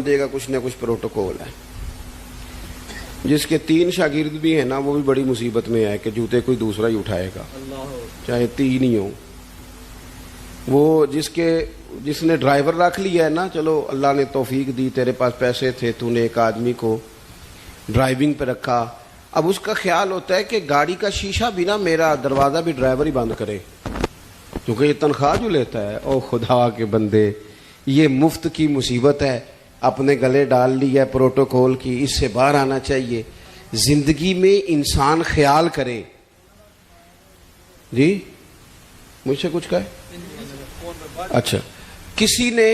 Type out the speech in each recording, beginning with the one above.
بندے کا کچھ نہ کچھ پروٹوکول ہے. جس کے 3 شاگرد بھی ہیں نا وہ بھی بڑی مصیبت میں ہے کہ جوتے کوئی دوسرا ہی اٹھائے گا, چاہے 3 ہی ہوں. وہ جس نے ڈرائیور رکھ لیا ہے نا, چلو اللہ نے توفیق دی, تیرے پاس پیسے تھے, تو نے ایک آدمی کو ڈرائیونگ پہ رکھا. اب اس کا خیال ہوتا ہے کہ گاڑی کا شیشہ بھی نا, میرا دروازہ بھی ڈرائیور ہی بند کرے, کیونکہ یہ تنخواہ جو لیتا ہے. او خدا کے بندے, یہ مفت کی مصیبت ہے, اپنے گلے ڈال لی ہے پروٹوکول کی, اس سے باہر آنا چاہیے. زندگی میں انسان خیال کرے. جی مجھ سے کچھ کہے؟ اچھا, کسی نے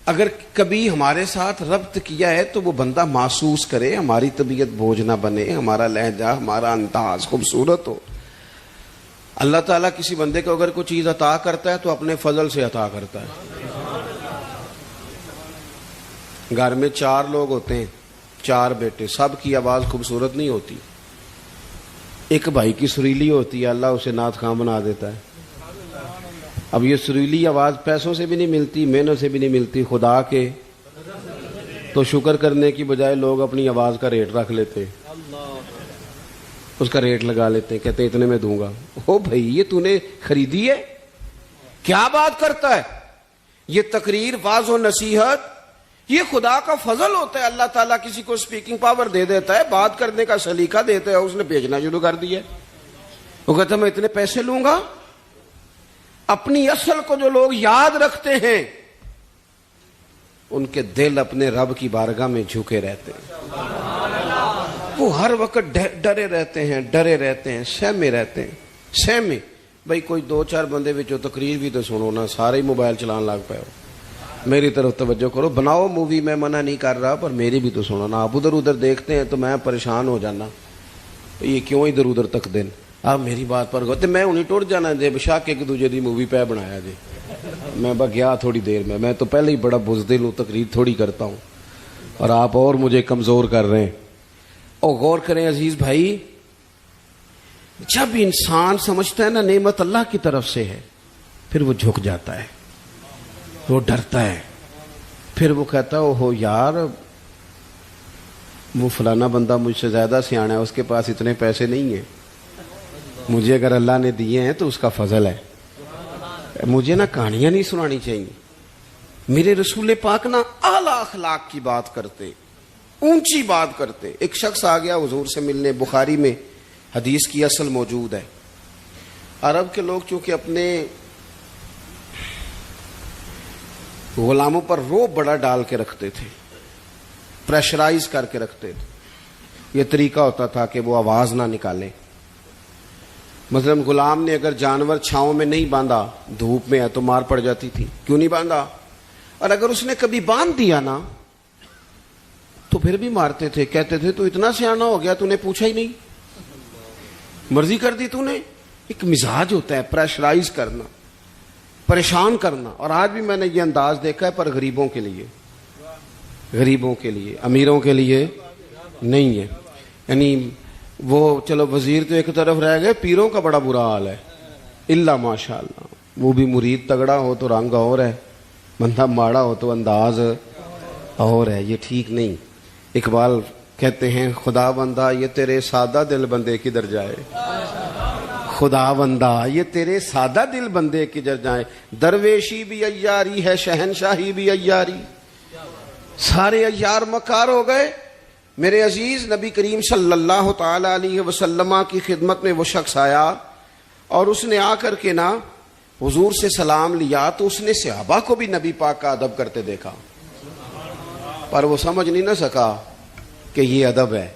اگر کبھی ہمارے ساتھ ربط کیا ہے تو وہ بندہ محسوس کرے, ہماری طبیعت بوجھ نہ بنے, ہمارا لہجہ, ہمارا انداز خوبصورت ہو. اللہ تعالیٰ کسی بندے کو اگر کوئی چیز عطا کرتا ہے تو اپنے فضل سے عطا کرتا ہے. گھر میں 4 لوگ ہوتے ہیں, 4 بیٹے, سب کی آواز خوبصورت نہیں ہوتی. ایک بھائی کی سریلی ہوتی ہے, اللہ اسے نعت خواں بنا دیتا ہے. اب یہ سریلی آواز پیسوں سے بھی نہیں ملتی, محنت سے بھی نہیں ملتی, خدا کے. تو شکر کرنے کی بجائے لوگ اپنی آواز کا ریٹ رکھ لیتے, اس کا ریٹ لگا لیتے, کہتے اتنے میں دوں گا. او بھائی یہ تو نے خریدی ہے, کیا بات کرتا ہے. یہ تقریر, واعظ و نصیحت یہ خدا کا فضل ہوتا ہے. اللہ تعالیٰ کسی کو اسپیکنگ پاور دے دیتا ہے, بات کرنے کا سلیقہ دیتا ہے, اس نے بھیجنا شروع کر دیا. وہ کہتا ہے میں اتنے پیسے لوں گا. اپنی اصل کو جو لوگ یاد رکھتے ہیں ان کے دل اپنے رب کی بارگاہ میں جھکے رہتے ہیں. وہ ہر وقت ڈرے رہتے ہیں, سہمے رہتے ہیں, سہمے. بھائی کوئی 2-4 بندے وچوں تقریر بھی تو سنو نا, سارے ہی موبائل چلان لگ پے ہو. میری طرف توجہ کرو, بناؤ مووی, میں منع نہیں کر رہا, پر میری بھی تو سنو نا. آپ ادھر دیکھتے ہیں تو میں پریشان ہو جانا, یہ کیوں ادھر تک دین. آپ میری بات پر گو, میں انہیں ٹوٹ جانا جے بشاک ایک دوجے دی مووی پہ بنایا جی. میں گیا تھوڑی دیر میں تو پہلے ہی بڑا بزدل ہوں, تقریر تھوڑی کرتا ہوں, اور آپ اور مجھے کمزور کر رہے ہیں. اور غور کریں عزیز بھائی, جب انسان سمجھتا ہے نا نعمت اللہ کی طرف سے ہے, پھر وہ جھک جاتا ہے, وہ ڈرتا ہے. پھر وہ کہتا ہے اوہو یار, وہ فلانا بندہ مجھ سے زیادہ سیانا ہے, اس کے پاس اتنے پیسے نہیں ہیں, مجھے اگر اللہ نے دیے ہیں تو اس کا فضل ہے. مجھے نا کہانیاں نہیں سنانی چاہیے. میرے رسول پاک نا اعلیٰ اخلاق کی بات کرتے, اونچی بات کرتے. ایک شخص آ گیا حضور سے ملنے, بخاری میں حدیث کی اصل موجود ہے. عرب کے لوگ چونکہ اپنے غلاموں پر روب بڑا ڈال کے رکھتے تھے, پریشرائز کر کے رکھتے تھے. یہ طریقہ ہوتا تھا کہ وہ آواز نہ نکالے. مثلا غلام نے اگر جانور چھاؤں میں نہیں باندھا, دھوپ میں ہے تو مار پڑ جاتی تھی, کیوں نہیں باندھا. اور اگر اس نے کبھی باندھ دیا نا تو پھر بھی مارتے تھے, کہتے تھے تو اتنا سیانا ہو گیا, تو نے پوچھا ہی نہیں, مرضی کر دی تو نے. ایک مزاج ہوتا ہے پریشرائز کرنا, پریشان کرنا. اور آج بھی میں نے یہ انداز دیکھا ہے, پر غریبوں کے لیے, امیروں کے لیے نہیں ہے. یعنی وہ چلو وزیر تو ایک طرف رہ گئے, پیروں کا بڑا برا حال ہے. اللہ ماشاء اللہ, وہ بھی مرید تگڑا ہو تو رنگ اور ہے, بندہ ماڑا ہو تو انداز اور ہے. یہ ٹھیک نہیں. اقبال کہتے ہیں خدا بندہ یہ تیرے سادہ دل بندے کدھر جائے, خدا بندہ یہ تیرے سادہ دل بندے کدھر جائے. درویشی بھی عیاری ہے, شہنشاہی بھی عیاری, سارے عیار مکار ہو گئے. میرے عزیز نبی کریم صلی اللہ تعالی علیہ وسلم کی خدمت میں وہ شخص آیا اور اس نے آ کر کے نا حضور سے سلام لیا, تو اس نے صحابہ کو بھی نبی پاک کا ادب کرتے دیکھا, پر وہ سمجھ نہیں نہ سکا کہ یہ ادب ہے.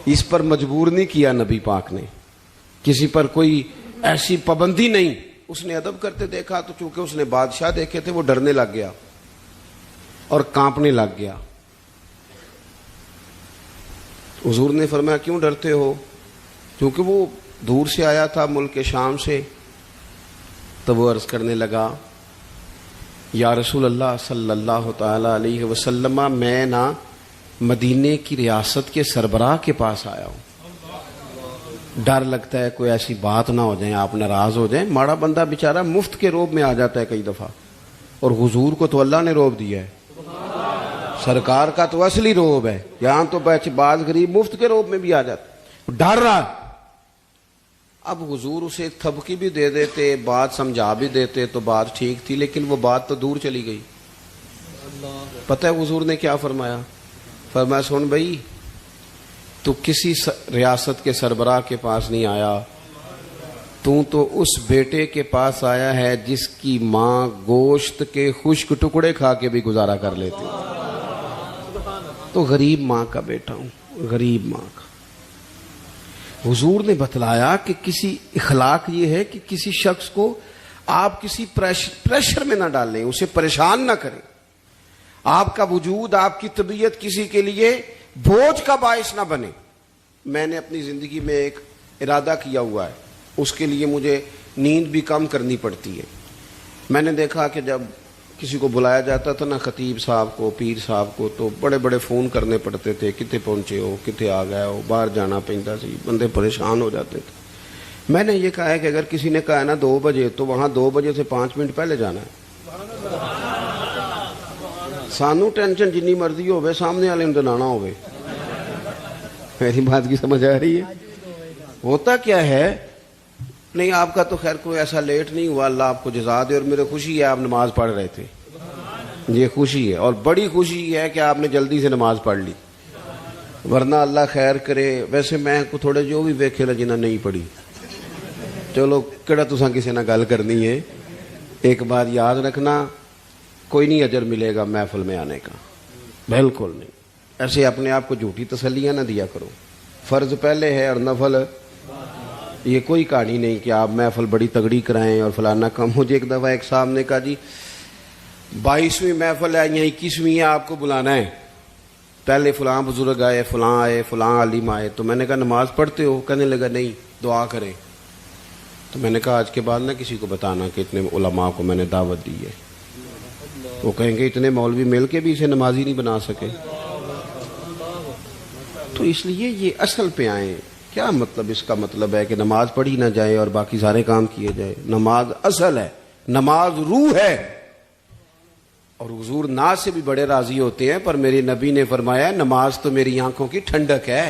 اس پر مجبور نہیں کیا نبی پاک نے, کسی پر کوئی ایسی پابندی نہیں. اس نے ادب کرتے دیکھا, تو چونکہ اس نے بادشاہ دیکھے تھے, وہ ڈرنے لگ گیا اور کانپنے لگ گیا. حضور نے فرمایا کیوں ڈرتے ہو؟ کیونکہ وہ دور سے آیا تھا, ملک شام سے. تب وہ عرض کرنے لگا یا رسول اللہ صلی اللہ تعالی علیہ وسلم, میں نا مدینے کی ریاست کے سربراہ کے پاس آیا ہوں, ڈر لگتا ہے کوئی ایسی بات نہ ہو جائے, آپ ناراض ہو جائیں. ماڑا بندہ بیچارہ مفت کے روب میں آ جاتا ہے کئی دفعہ, اور حضور کو تو اللہ نے روب دیا ہے. سرکار کا تو اصلی روب ہے. یہاں تو بعض غریب مفت کے روب میں بھی آ جاتے, ڈر رہا. اب حضور اسے ایک تھپکی بھی دے دیتے, بات سمجھا بھی دیتے تو بات ٹھیک تھی, لیکن وہ بات تو دور چلی گئی. پتہ ہے حضور نے کیا فرمایا؟ فرمایا سن بھائی, تو کسی ریاست کے سربراہ کے پاس نہیں آیا, تو اس بیٹے کے پاس آیا ہے جس کی ماں گوشت کے خشک ٹکڑے کھا کے بھی گزارا کر لیتی. تو غریب ماں کا بیٹا ہوں, غریب ماں کا. حضور نے بتلایا کہ کسی اخلاق یہ ہے کہ کسی شخص کو آپ کسی پریشر میں نہ ڈالیں, اسے پریشان نہ کریں. آپ کا وجود, آپ کی طبیعت کسی کے لیے بوجھ کا باعث نہ بنے. میں نے اپنی زندگی میں ایک ارادہ کیا ہوا ہے, اس کے لیے مجھے نیند بھی کم کرنی پڑتی ہے. میں نے دیکھا کہ جب کسی کو بلایا جاتا تھا نا, خطیب صاحب کو, پیر صاحب کو, تو بڑے بڑے فون کرنے پڑتے تھے, کتے پہنچے ہو, کتے آ گئے ہو, باہر جانا پڑتا سی, بندے پریشان ہو جاتے تھے. میں نے یہ کہا ہے کہ اگر کسی نے کہا ہے نا 2 بجے, تو وہاں 2 بجے سے 5 منٹ پہلے جانا ہے. سانو ٹینشن جنی مرضی ہوئے, سامنے والے نے دلانا ہوئے. میری بات کی سمجھ آ رہی ہے؟ ہوتا کیا ہے, نہیں آپ کا تو خیر کوئی ایسا لیٹ نہیں ہوا, اللہ آپ کو جزا دے, اور میرے خوشی ہے آپ نماز پڑھ رہے تھے, یہ خوشی ہے. اور بڑی خوشی ہے کہ آپ نے جلدی سے نماز پڑھ لی, ورنہ اللہ خیر کرے. ویسے میں کو تھوڑے جو بھی ویکھے جنہیں نہیں پڑھی, چلو کہڑا تساں کسی نہ گل کرنی ہے. ایک بات یاد رکھنا, کوئی نہیں اجر ملے گا محفل میں آنے کا, بالکل نہیں. ایسے اپنے آپ کو جھوٹی تسلیاں نہ دیا کرو. فرض پہلے ہے اور نفل, یہ کوئی کہانی نہیں کہ آپ محفل بڑی تگڑی کرائیں اور فلانا کم. مجھے ایک دفعہ ایک صاحب نے کہا جی 22ویں محفل ہے یا 21ویں ہے, آپ کو بلانا ہے, پہلے فلاں بزرگ آئے, فلاں عالم آئے. تو میں نے کہا نماز پڑھتے ہو؟ کہنے لگا نہیں, دعا کریں. تو میں نے کہا آج کے بعد نہ کسی کو بتانا کہ اتنے علماء کو میں نے دعوت دی ہے. وہ کہیں گے اتنے مولوی مل کے بھی اسے نمازی نہیں بنا سکے. تو اس لیے یہ اصل پہ آئیں. کیا مطلب؟ اس کا مطلب ہے کہ نماز پڑھی نہ جائے اور باقی سارے کام کیے جائے. نماز اصل ہے, نماز روح ہے. اور حضور ناز سے بھی بڑے راضی ہوتے ہیں, پر میرے نبی نے فرمایا نماز تو میری آنکھوں کی ٹھنڈک ہے.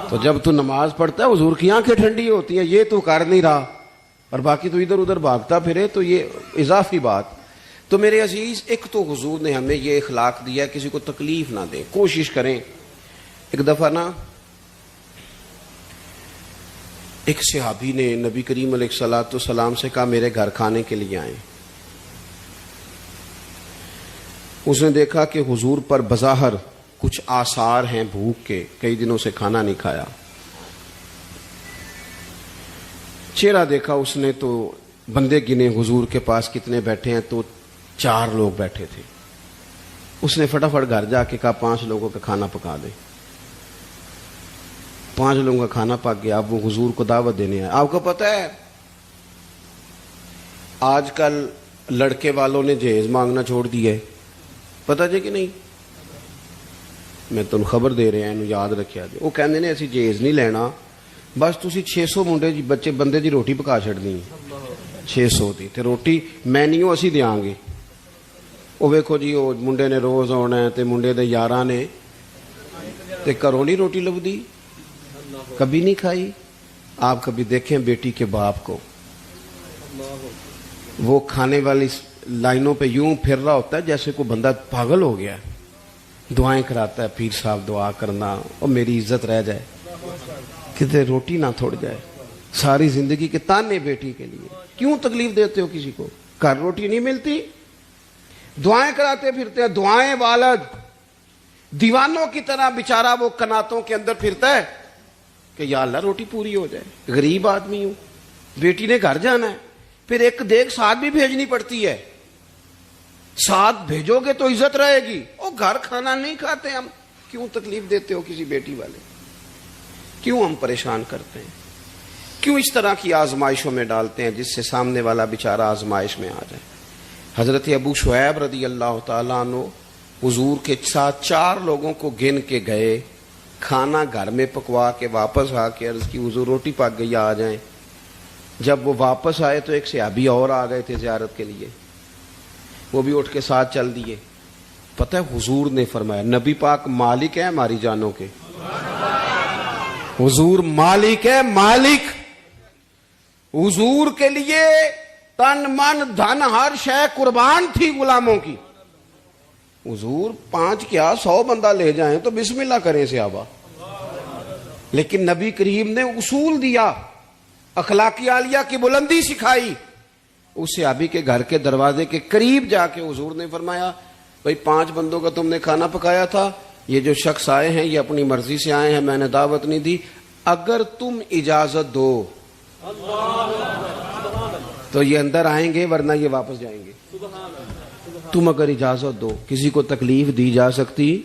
تو جب تو نماز پڑھتا ہے حضور کی آنکھیں ٹھنڈی ہوتی ہیں. یہ تو کر نہیں رہا اور باقی تو ادھر ادھر بھاگتا پھرے, تو یہ اضافی بات. تو میرے عزیز, ایک تو حضور نے ہمیں یہ اخلاق دیا کسی کو تکلیف نہ دیں, کوشش کریں. ایک دفعہ نا ایک صحابی نے نبی کریم علیہ الصلوۃ والسلام سے کہا میرے گھر کھانے کے لیے آئیں. اس نے دیکھا کہ حضور پر بظاہر کچھ آثار ہیں بھوک کے, کئی دنوں سے کھانا نہیں کھایا. چہرہ دیکھا اس نے تو بندے گنے حضور کے پاس کتنے بیٹھے ہیں, تو 4 لوگ بیٹھے تھے. اس نے فٹافٹ گھر جا کے کہا 5 لوگوں کا کھانا پکا دے. 5 لوگوں کا کھانا پک گیا. اب وہ حضور کو دعوت دینے آئے. آپ کو پتہ ہے آج کل لڑکے والوں نے جہیز مانگنا چھوڑ دیا ہے, پتہ جی کہ نہیں؟ میں تم خبر دے رہا ہوں, یاد رکھیا جی. وہ کہندے نے اسی جہیز نہیں لینا, بس تسی 600 منڈے جی بچے بندے دی روٹی پکا چھڑنی ہے. 600 دی تے روٹی مینیو اسی دیاں گے. وہ ویکھو جی وہ منڈے نے روز آنا ہے تے منڈے دے یاراں نے تے گھروں نہیں روٹی لبدی, کبھی نہیں کھائی. آپ کبھی دیکھیں بیٹی کے باپ کو, وہ کھانے والی لائنوں پہ یوں پھر رہا ہوتا ہے جیسے کوئی بندہ پاگل ہو گیا. دعائیں کراتا ہے, پیر صاحب دعا کرنا, اور میری عزت رہ جائے, کتے روٹی نہ تھوڑ جائے. ساری زندگی کے تانے بیٹی کے لیے. کیوں تکلیف دیتے ہو کسی کو؟ گھر روٹی نہیں ملتی, دعائیں کراتے پھرتے ہیں. دعائیں والا دیوانوں کی طرح بیچارہ وہ کناتوں کے اندر پھرتا ہے کہ یا اللہ روٹی پوری ہو جائے. غریب آدمی ہوں, بیٹی نے گھر جانا ہے, پھر ایک دیکھ ساتھ بھی بھیجنی پڑتی ہے. ساتھ بھیجو گے تو عزت رہے گی. اور گھر کھانا نہیں کھاتے ہم, کیوں تکلیف دیتے ہو کسی بیٹی والے؟ کیوں ہم پریشان کرتے ہیں؟ کیوں اس طرح کی آزمائشوں میں ڈالتے ہیں جس سے سامنے والا بیچارہ آزمائش میں آ جائے؟ حضرت ابو شعیب رضی اللہ تعالیٰ عنہ حضور کے ساتھ 4 لوگوں کو گن کے گئے, کھانا گھر میں پکوا کے واپس آ کے عرض کی حضور روٹی پک گئی, آ جائیں. جب وہ واپس آئے تو ایک صحابی اور آ گئے تھے زیارت کے لیے, وہ بھی اٹھ کے ساتھ چل دیے. پتہ ہے حضور نے فرمایا, نبی پاک مالک ہے ہماری جانوں کے, حضور مالک ہے, مالک. حضور کے لیے تن من دھن ہر شے قربان تھی غلاموں کی. حضور 5 کیا 100 بندہ لے جائیں تو بسم اللہ کریں صحابہ. لیکن نبی کریم نے اصول دیا, اخلاقی عالیہ کی بلندی سکھائی. اس صحابی کے گھر کے دروازے کے قریب جا کے حضور نے فرمایا, بھئی 5 بندوں کا تم نے کھانا پکایا تھا, یہ جو شخص آئے ہیں یہ اپنی مرضی سے آئے ہیں, میں نے دعوت نہیں دی, اگر تم اجازت دو تو یہ اندر آئیں گے ورنہ یہ واپس جائیں گے. تم اگر اجازت دو. کسی کو تکلیف دی جا سکتی.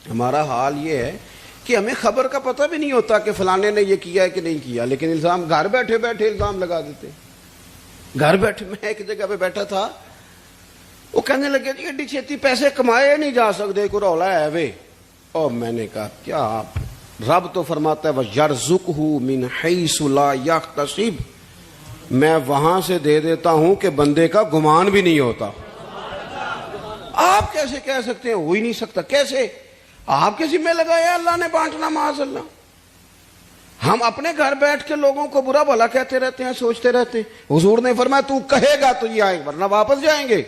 ہمارا حال یہ ہے کہ ہمیں خبر کا پتہ بھی نہیں ہوتا کہ فلانے نے یہ کیا ہے کہ نہیں کیا, لیکن الزام گھر بیٹھے بیٹھے الزام لگا دیتے. گھر بیٹھے, میں ایک جگہ پہ بیٹھا تھا, وہ کہنے لگے جی ایڈی چھیتی پیسے کمائے نہیں جا سکتے, کوئی رولا ہے وے. اور میں نے کہا کیا آپ, رب تو فرماتا ہے وَيَرْزُقْهُ مِنْ حَيْثُ لَا يَحْتَسِبُ, میں وہاں سے دے دیتا ہوں کہ بندے کا گمان بھی نہیں ہوتا. آپ کیسے کہہ سکتے ہیں, ہو ہی نہیں سکتا. کیسے آپ کے ذمہ لگایا اللہ نے بانٹنا, معاذ اللہ. ہم اپنے گھر بیٹھ کے لوگوں کو برا بھلا کہتے رہتے ہیں, سوچتے رہتے ہیں. حضور نے فرمایا تو کہے گا تو یہ آئیں گے ورنہ واپس جائیں گے.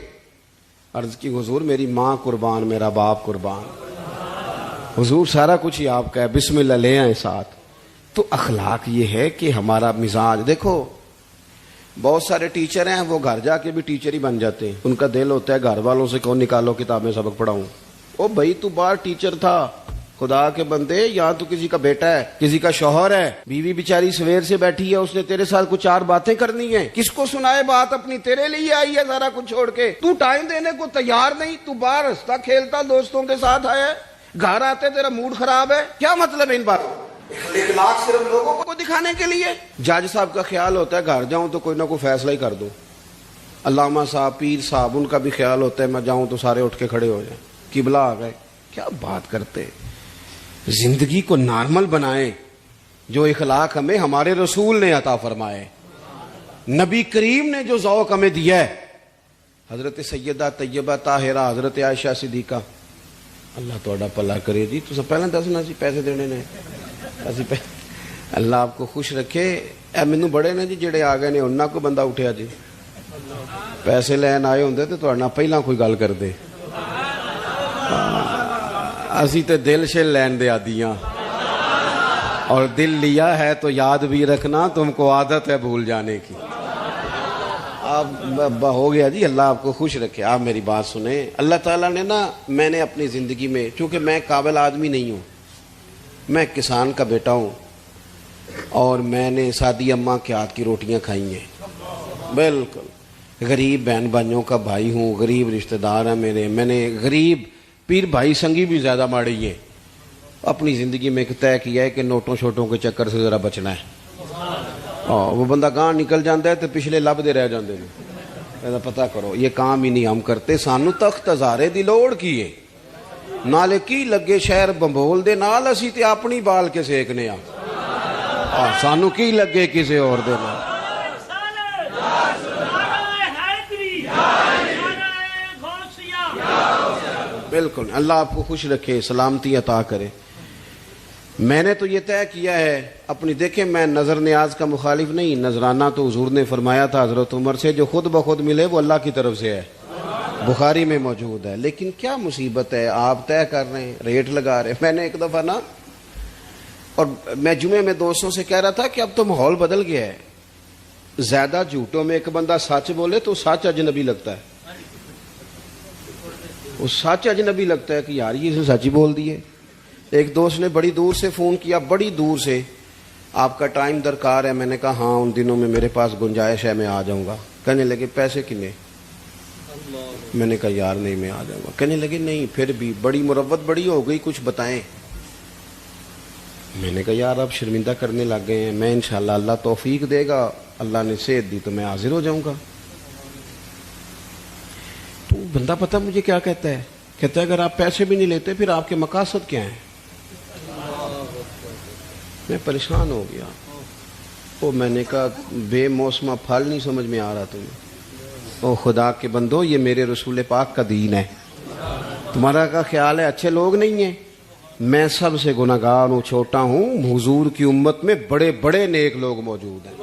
عرض کی حضور میری ماں قربان, میرا باپ قربان. حضور سارا کچھ ہی آپ کا ہے, بسم اللہ لے آئیں ساتھ. تو اخلاق یہ ہے کہ ہمارا مزاج دیکھو. بہت سارے ٹیچر ہیں وہ گھر جا کے بھی ٹیچر ہی بن جاتے ہیں. ان کا دل ہوتا ہے گھر والوں سے کون نکالو کتابیں سبق پڑھاؤں. او بھائی تو باہر ٹیچر تھا, خدا کے بندے, یہاں تو کسی کا بیٹا ہے, کسی کا شوہر ہے, بیوی بیچاری سویر سے بیٹھی ہے, اس نے تیرے ساتھ کچھ 4 باتیں کرنی ہیں. کس کو سنائے بات اپنی, تیرے لیے آئی ہے سارا کچھ چھوڑ کے. تو ٹائم دینے کو تیار نہیں, تو باہر ہنستا کھیلتا دوستوں کے ساتھ آیا ہے, گھر آتے تیرا موڈ خراب ہے. کیا مطلب ہے ان باتوں؟ اخلاق صرف لوگوں کو دکھانے کے لیے. جج صاحب کا خیال ہوتا ہے گھر جاؤں تو کوئی نہ کوئی فیصلہ ہی کر دوں. علامہ صاحب, پیر صاحب, ان کا بھی خیال ہوتا ہے میں جاؤں تو سارے اٹھ کے کھڑے ہو جائیں, قبلہ آ گئے. کیا بات کرتے. زندگی کو نارمل بنائیں. جو اخلاق ہمیں ہمارے رسول نے عطا فرمائے, نبی کریم نے جو ذوق ہمیں دیا ہے, حضرت سیدہ طیبہ طاہرہ, حضرت عائشہ صدیقہ, اللہ توڑا پلا کرے جی. تو پہلے دسنا سی پیسے دینے نے, اللہ آپ کو خوش رکھے. اے مینو بڑے نے جی جڑے آ گئے نے, انہاں کو بندہ اٹھیا جی. پیسے لین آئے ہوندے تے تہاڈے نال پہلاں کوئی گل کردے. اسی تے دل شل لین دے عادیاں, اور دل لیا ہے تو یاد بھی رکھنا, تم کو عادت ہے بھول جانے کی. اب ہو گیا جی, اللہ آپ کو خوش رکھے. آپ میری بات سنیں. اللہ تعالیٰ نے نا, میں نے اپنی زندگی میں, چونکہ میں قابل آدمی نہیں ہوں, میں کسان کا بیٹا ہوں, اور میں نے سادی اماں کے ہاتھ کی روٹیاں کھائی ہیں. بالکل غریب بہن بھائیوں کا بھائی ہوں, غریب رشتہ دار ہیں میرے. میں نے غریب پیر بھائی سنگی بھی زیادہ ماڑی ہے. اپنی زندگی میں ایک طے کیا ہے کہ نوٹوں شوٹوں کے چکر سے ذرا بچنا ہے. وہ بندہ گاں نکل جاتا ہے تو پچھلے لبدے رہ جاندے نے. پتہ کرو یہ کام ہی نہیں ہم کرتے. سانو تخت ہزارے دی لوڑ کی ہے, نالے کی لگے شہر بمبول دے نال, اسی تے اپنی بال کے سیکنے آ. سانو کی لگے کسے اور دے نال. بالکل اللہ آپ کو خوش رکھے, سلامتی عطا کرے. میں نے تو یہ طے کیا ہے اپنی, دیکھیں میں نظر نیاز کا مخالف نہیں. نذرانہ تو حضور نے فرمایا تھا حضرت عمر سے, جو خود بخود ملے وہ اللہ کی طرف سے ہے, بخاری میں موجود ہے. لیکن کیا مصیبت ہے, آپ طے کر رہے ہیں, ریٹ لگا رہے ہیں. میں نے ایک دفعہ نا, اور میں جمعے میں دوستوں سے کہہ رہا تھا کہ اب تو ماحول بدل گیا ہے. زیادہ جھوٹوں میں ایک بندہ سچ بولے تو سچ اجنبی لگتا ہے. وہ سچ اجنبی لگتا ہے کہ یار یہ اسے سچ ہی بول دیے. ایک دوست نے بڑی دور سے فون کیا, بڑی دور سے, آپ کا ٹائم درکار ہے. میں نے کہا ہاں ان دنوں میں میرے پاس گنجائش ہے, میں آ جاؤں گا. کہنے لگے پیسے کنے؟ میں نے کہا یار نہیں میں آ جاؤں گا. کہنے لگے نہیں پھر بھی بڑی مروت بڑی ہو گئی, کچھ بتائیں. میں نے کہا یار آپ شرمندہ کرنے لگ گئے ہیں, میں انشاءاللہ اللہ توفیق دے گا, اللہ نے صحت دی تو میں حاضر ہو جاؤں گا. تو بندہ پتہ مجھے کیا کہتا ہے, کہتا ہے اگر آپ پیسے بھی نہیں لیتے پھر آپ کے مقاصد کیا ہیں؟ میں پریشان ہو گیا. او میں نے کہا بے موسمہ پھل نہیں سمجھ میں آ رہا تمہیں. او خدا کے بندو, یہ میرے رسول پاک کا دین ہے. تمہارا کا خیال ہے اچھے لوگ نہیں ہیں؟ میں سب سے گناہگار ہوں، چھوٹا ہوں، حضور کی امت میں بڑے بڑے نیک لوگ موجود ہیں.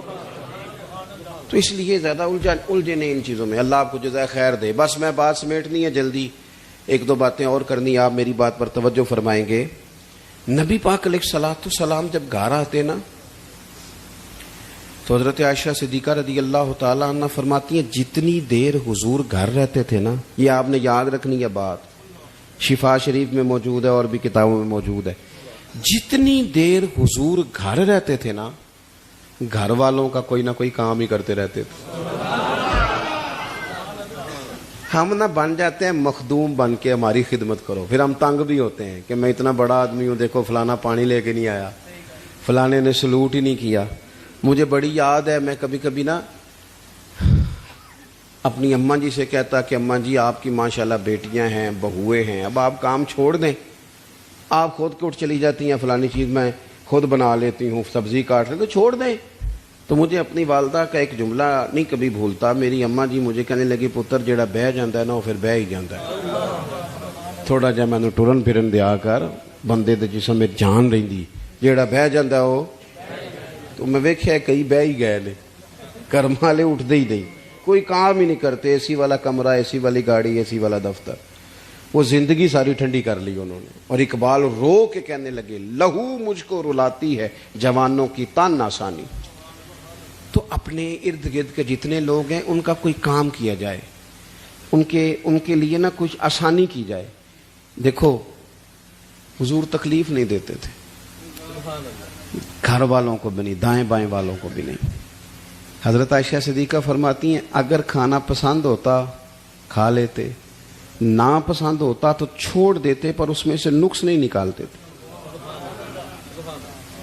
تو اس لیے زیادہ الجھے نہیں ان چیزوں میں. اللہ آپ کو جزائے خیر دے. بس میں بات سمیٹنی ہے جلدی، ایک دو باتیں اور کرنی. آپ میری بات پر توجہ فرمائیں گے. نبی پاک علیہ الصلوۃ والسلام جب گھر آتے نا تو حضرت عائشہ صدیقہ رضی اللہ تعالی عنہ فرماتی ہیں جتنی دیر حضور گھر رہتے تھے نا، یہ آپ نے یاد رکھنی ہے بات، شفا شریف میں موجود ہے اور بھی کتابوں میں موجود ہے، جتنی دیر حضور گھر رہتے تھے نا، گھر والوں کا کوئی نہ کوئی کام ہی کرتے رہتے تھے. ہم نہ بن جاتے ہیں مخدوم بن کے ہماری خدمت کرو، پھر ہم تنگ بھی ہوتے ہیں کہ میں اتنا بڑا آدمی ہوں، دیکھو فلانا پانی لے کے نہیں آیا، فلانے نے سلوٹ ہی نہیں کیا. مجھے بڑی یاد ہے، میں کبھی کبھی نا اپنی اماں جی سے کہتا کہ اماں جی آپ کی ماشاءاللہ بیٹیاں ہیں، بہویں ہیں، اب آپ کام چھوڑ دیں، آپ خود کو اٹھ چلی جاتی ہیں فلانی چیز میں خود بنا لیتی ہوں، سبزی کاٹ لیں تو چھوڑ دیں. تو مجھے اپنی والدہ کا ایک جملہ نہیں کبھی بھولتا. میری اماں جی مجھے کہنے لگی پتر جیڑا بہ جاتا ہے نا وہ پھر بہ ہی جاتا ہے، تھوڑا جہا میں ٹرن پھرن دیا کر، بندے دے جسم میں جان رہی، جیڑا بہ جاتا وہ. تو میں ویکھیا کئی بہ ہی گئے نے، کرم والے اٹھتے ہی نہیں، کوئی کام ہی نہیں کرتے. اے سی والا کمرہ، اے سی والی گاڑی، اے سی والا دفتر، وہ زندگی ساری ٹھنڈی کر لی انہوں نے. اور اقبال رو کے کہنے لگے لہو مجھ کو رلاتی ہے جوانوں کی تان آسانی. تو اپنے ارد گرد کے جتنے لوگ ہیں ان کا کوئی کام کیا جائے، ان کے لیے نا کچھ آسانی کی جائے. دیکھو حضور تکلیف نہیں دیتے تھے، گھر والوں کو بھی نہیں، دائیں بائیں والوں کو بھی نہیں. حضرت عائشہ صدیقہ فرماتی ہیں اگر کھانا پسند ہوتا کھا لیتے، نہ پسند ہوتا تو چھوڑ دیتے، پر اس میں سے نقص نہیں نکالتے تھے.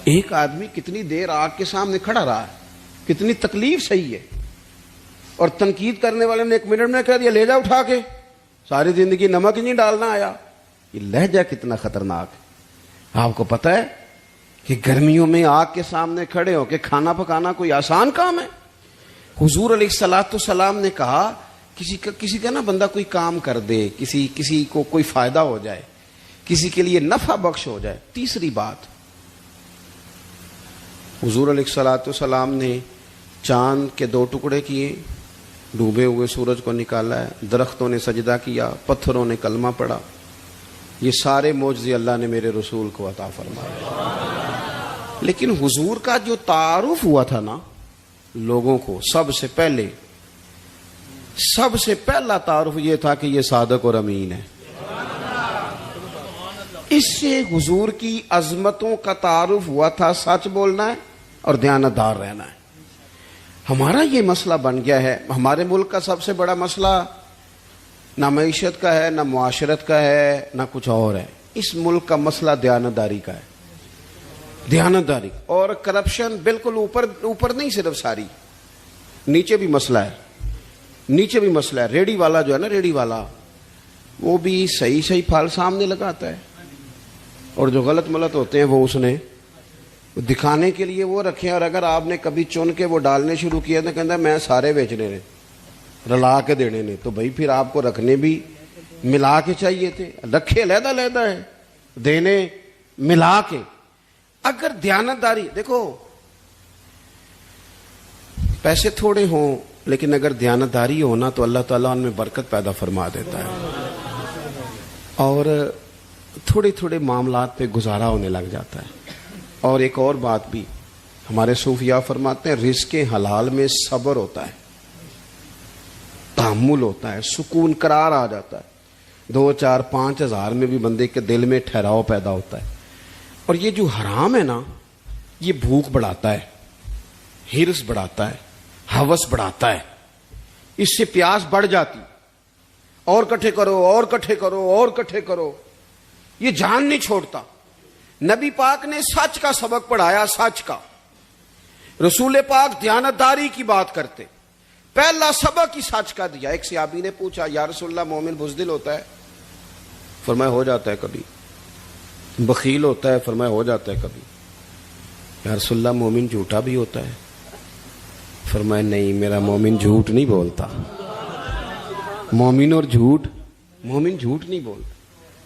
ایک آدمی کتنی دیر آگ کے سامنے کھڑا رہا ہے، کتنی تکلیف صحیح ہے، اور تنقید کرنے والے نے ایک منٹ میں کہہ دیا لے جا اٹھا کے، ساری زندگی نمک ہی نہیں ڈالنا آیا. یہ لہجہ کتنا خطرناک ہے. آپ کو پتہ ہے کہ گرمیوں میں آگ کے سامنے کھڑے ہو کے کھانا پکانا کوئی آسان کام ہے؟ حضور علیہ الصلوۃ والسلام نے کہا کسی کا نا بندہ کوئی کام کر دے، کسی کو کوئی فائدہ ہو جائے، کسی کے لیے نفع بخش ہو جائے. تیسری بات، حضور علیہ الصلوۃ والسلام نے چاند کے 2 ٹکڑے کیے، ڈوبے ہوئے سورج کو نکالا ہے، درختوں نے سجدہ کیا، پتھروں نے کلمہ پڑھا. یہ سارے معجزے اللہ نے میرے رسول کو عطا فرمائے. لیکن حضور کا جو تعارف ہوا تھا نا لوگوں کو، سب سے پہلا تعارف یہ تھا کہ یہ صادق اور امین ہے. اس سے حضور کی عظمتوں کا تعارف ہوا تھا، سچ بولنا ہے اور دیانتدار رہنا ہے. ہمارا یہ مسئلہ بن گیا ہے. ہمارے ملک کا سب سے بڑا مسئلہ نہ معیشت کا ہے، نہ معاشرت کا ہے، نہ کچھ اور ہے. اس ملک کا مسئلہ دیانتداری کا ہے. دیانتداری اور کرپشن بالکل اوپر نہیں، صرف ساری نیچے بھی مسئلہ ہے. ریڑی والا جو ہے نا، ریڑی والا وہ بھی صحیح پھل سامنے لگاتا ہے، اور جو غلط ملت ہوتے ہیں وہ اس نے دکھانے کے لیے وہ رکھے. اور اگر آپ نے کبھی چن کے وہ ڈالنے شروع کیا تو کہتا ہے میں سارے بیچنے نے، رلا کے دینے نے. تو بھائی پھر آپ کو رکھنے بھی ملا کے چاہیے تھے، رکھے علیحدہ ہے، دینے ملا کے. اگر دیانتداری، دیکھو پیسے تھوڑے ہوں لیکن اگر دیانتداری ہونا تو اللہ تعالیٰ ان میں برکت پیدا فرما دیتا ہے، اور تھوڑے معاملات پہ گزارا ہونے لگ جاتا ہے. اور ایک اور بات بھی ہمارے صوفیاء فرماتے ہیں رزق حلال میں صبر ہوتا ہے، تحمل ہوتا ہے، سکون قرار آ جاتا ہے. 2 4 5 ہزار میں بھی بندے کے دل میں ٹھہراؤ پیدا ہوتا ہے. اور یہ جو حرام ہے نا، یہ بھوک بڑھاتا ہے، ہرس بڑھاتا ہے، ہوس بڑھاتا ہے. اس سے پیاس بڑھ جاتی، اور کٹھے کرو. یہ جان نہیں چھوڑتا. نبی پاک نے سچ کا سبق پڑھایا، سچ کا. رسول پاک دیانتداری کی بات کرتے، پہلا سبق ہی سچ کا دیا. ایک صحابی نے پوچھا یا رسول اللہ مومن بزدل ہوتا ہے؟ فرمایا ہو جاتا ہے کبھی. بخیل ہوتا ہے؟ فرمایا ہو جاتا ہے کبھی. یا رسول اللہ مومن جھوٹا بھی ہوتا ہے؟ فرمایا نہیں، میرا مومن جھوٹ نہیں بولتا. مومن جھوٹ نہیں بولتا.